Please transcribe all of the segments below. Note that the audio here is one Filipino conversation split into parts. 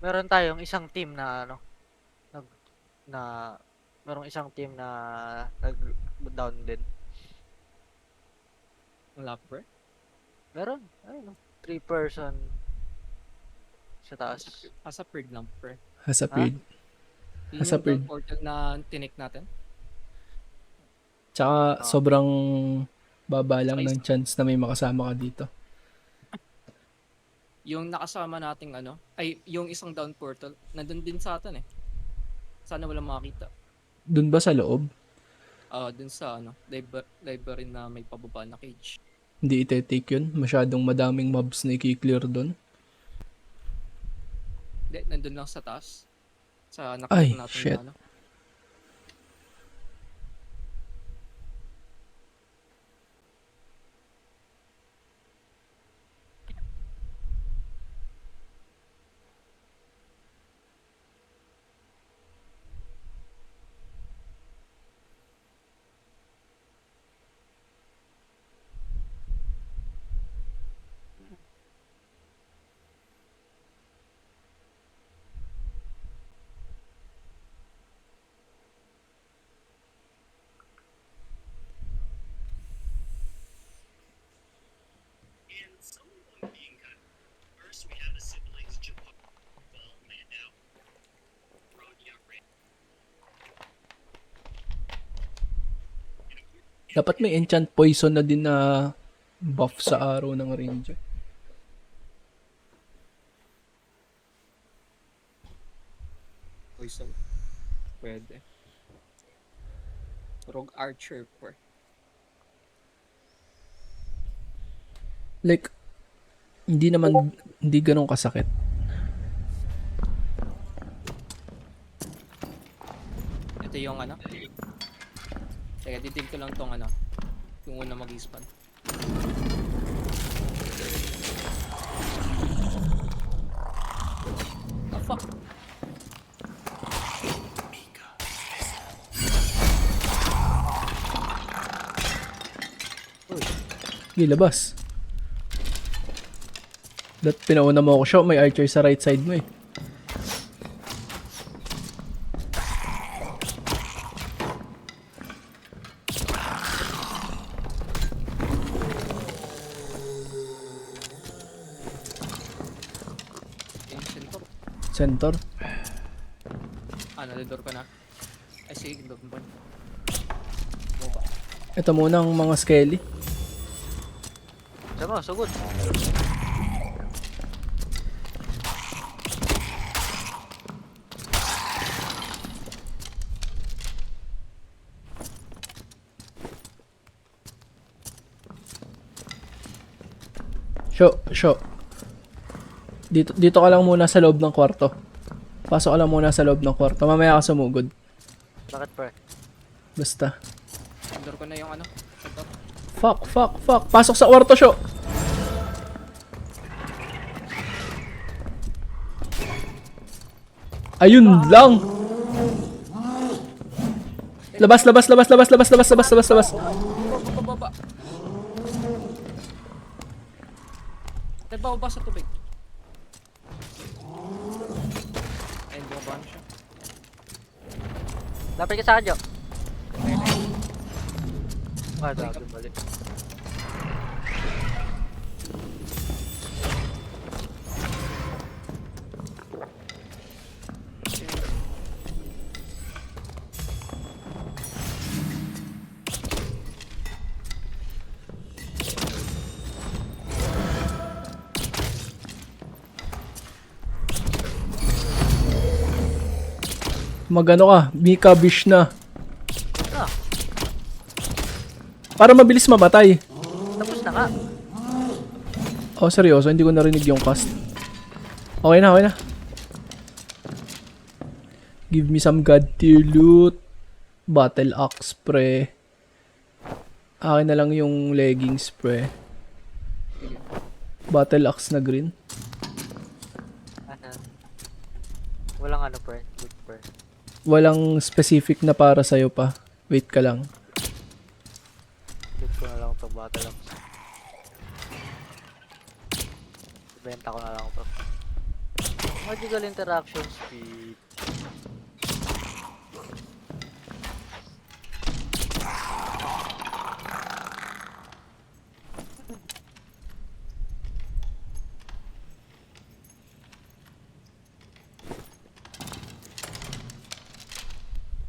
Meron tayong isang team na ano, nag na merong isang team na nag-down din. Wala pre. Meron, ayun, 3 person sa taas. Hasaprid lang pre. Ha? Hasapid. Yun yung Hasapid. down portal na tinik natin. Tsaka Ah. sobrang baba lang Saka ng chance na may makasama ka dito. yung nakasama nating ano, ay yung isang down portal, nandun din sa atin eh. Sana walang makita. Dun ba sa loob? Dun sa ano, library na may pababa na cage. Hindi ite-take yun. Masyadong madaming mobs na i-clear dun. Hindi, nandun lang sa taas. Sa Ay, nakita natin shit. na ano. Dapat may enchant poison na din na buff sa araw ng ranger. Poison. Pwede. Rogue Archer pre. Like, hindi ganun kasakit. Ito yung ano. Teka, didig ko lang tong ano. Yung una mag-spawn. Oh fuck. Sige, labas. Pinauna mo ako, show. May archer sa right side mo eh. Ancient to. Center. Nalidor ko na. Ay sige, doon ba? Boba. Ito muna ang mga skelly. Sama, sugod. Show. Dito ka lang muna sa loob ng kwarto. Pasok ka lang muna sa loob ng kwarto. Mamaya ka sumugod. Bakit pre? Basta. Nalidor ko na yung ano. Ito. Fuck. Pasok sa kwarto, show. Ayun lang. Labas. Baba. Nagbawa ba sa tubig? Ay, bumaba na siya. Lapit ka sa akin, Jo. Dami balik. Magano ka, Mika Bish na. Ah, Para mabilis mamatay. tapos na nga. Oh, seryoso, hindi ko narinig yung cast. Okay na. Give me some god tier loot. Battle axe pre. Akin na lang yung leggings pre. Battle axe na green. Ano? Walang ano pre, good pre. Walang specific na para sa'yo pa. Wait ka lang. Good ko na lang itong battle lang. Ibenta ko na lang ito. Magical interaction speed.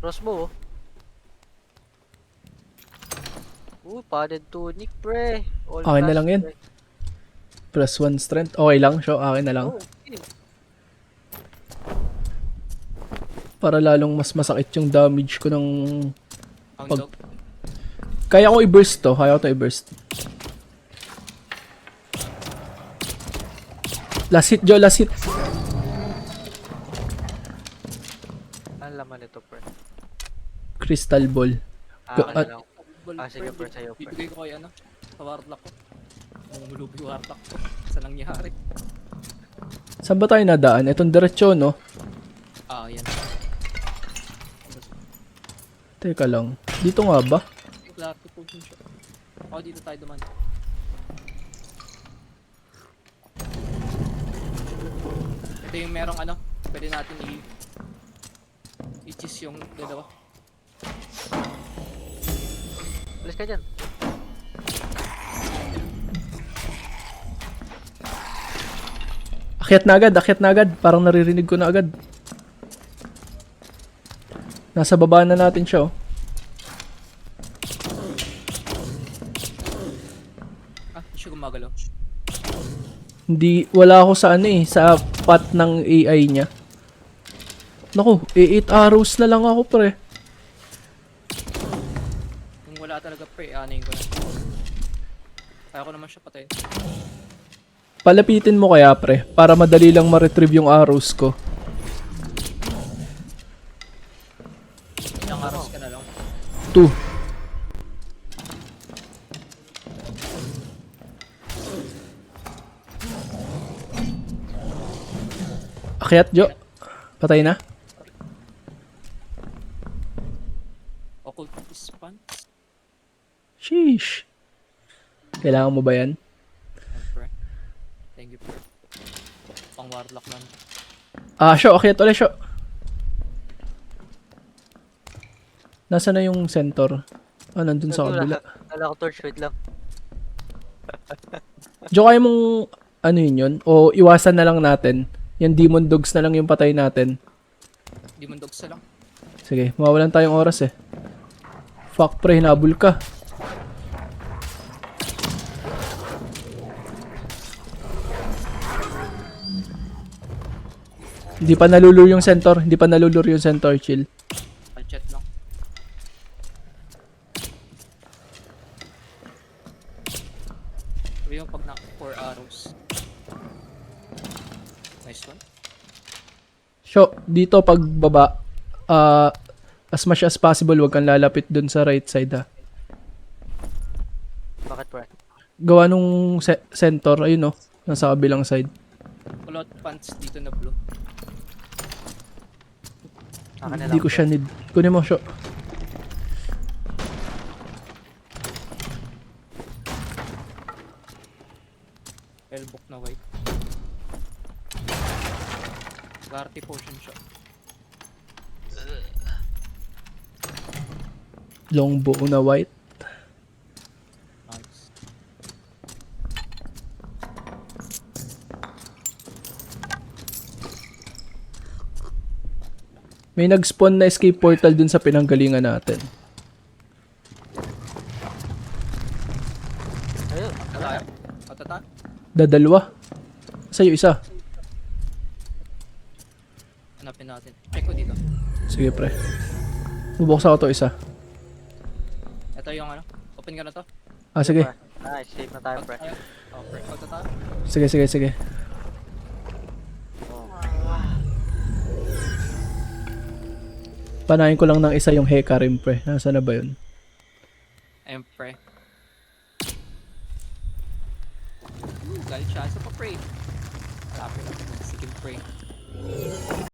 Crossbow. Padded tunic, pre. All Okay na flash, lang yan. pre. Plus 1 strength. Okay lang, so akin na lang. Oh, okay. Para lalong mas masakit yung damage ko ng... Hound Pag- dog. Kaya ko i-burst to. Kaya ko to i-burst. Last hit, Joe. Last hit. Ang laman nito, pre. Crystal ball. Akin na at- lang. Ball, Ah, sige, pre. pre, sa'yo, pre. Bibigay ko kay ano, sa warlock ko. Namumulog yung warlock ko. Sa nangyari. Saan ba tayo nadaan? Itong diretsyo, no? Ah, yan. Teka lang. Dito nga ba? Clarity potion siya. Ako dito tayo duman. Ito yung merong ano, pwede natin i-cheese yung dalawa. Alis ka dyan. Akyat na agad, akyat na agad. Parang naririnig ko na agad. Nasa baba na natin siya, oh. Ah, hindi siya gumagalaw. Hindi, wala ako sa ano eh, sa path ng AI niya. Naku, 8 arrows na lang ako, pre. Kung wala talaga pre, anayin ko na. Kaya ko naman siya patayin. Palapitin mo kaya, pre, para madali lang ma-retrieve yung arrows ko. Ilang arrows ka na lang. 2. Akyat, Jo. Patay na. Occultist pants. Sheesh. Kailangan mo ba yan? Pre. Thank you pre. Pang warlock man. Ah, Sho, akyat ulit, Sho. Nasaan na yung centaur? Ah, nandun sa kabila. Wala ko torch, wait lang. Jo, kaya mong ano yun? O iwasan na lang natin. Yan demon dogs na lang yung patay natin. Demon dogs na lang. Sige, mawawalan tayong oras eh. Fuck pre, hinabol ka. Hindi pa nalulur yung centaur. Hindi pa nalulur yung centaur, chill. Chat lang. Sabi yung pag na 4 arrows. Nice one. So, dito pagbaba, as much as possible, wag kang lalapit dun sa right side ha. Bakit, pre? Gawa nung centaur, ayun no, nasa kabilang side. Kulot pants dito na blue. Akin na Hindi lang, ko pre. siya need. Kunin mo, Sho. Elbook na white. Clarity potion siya. Longbow na white. Nice. May nag-spawn na escape portal dun sa pinanggalingan natin. Ayun. Patata? Patata? Dadalwa. Sa'yo isa. Hanapin natin. Check ko dito. Sige pre. Bubuksan ko to isa. Ito yung ano. Open ka na to. Ah sige. Nice, safe na tayo, pre. Tayo. Oh, pre. Patata. Sige, sige, sige. Panahin ko lang ng isa yung Hecarim pre. Nasaan na ba yun? Ayun, pre. Galit siya. Isa pa, pre. Malapit. Sige, pre.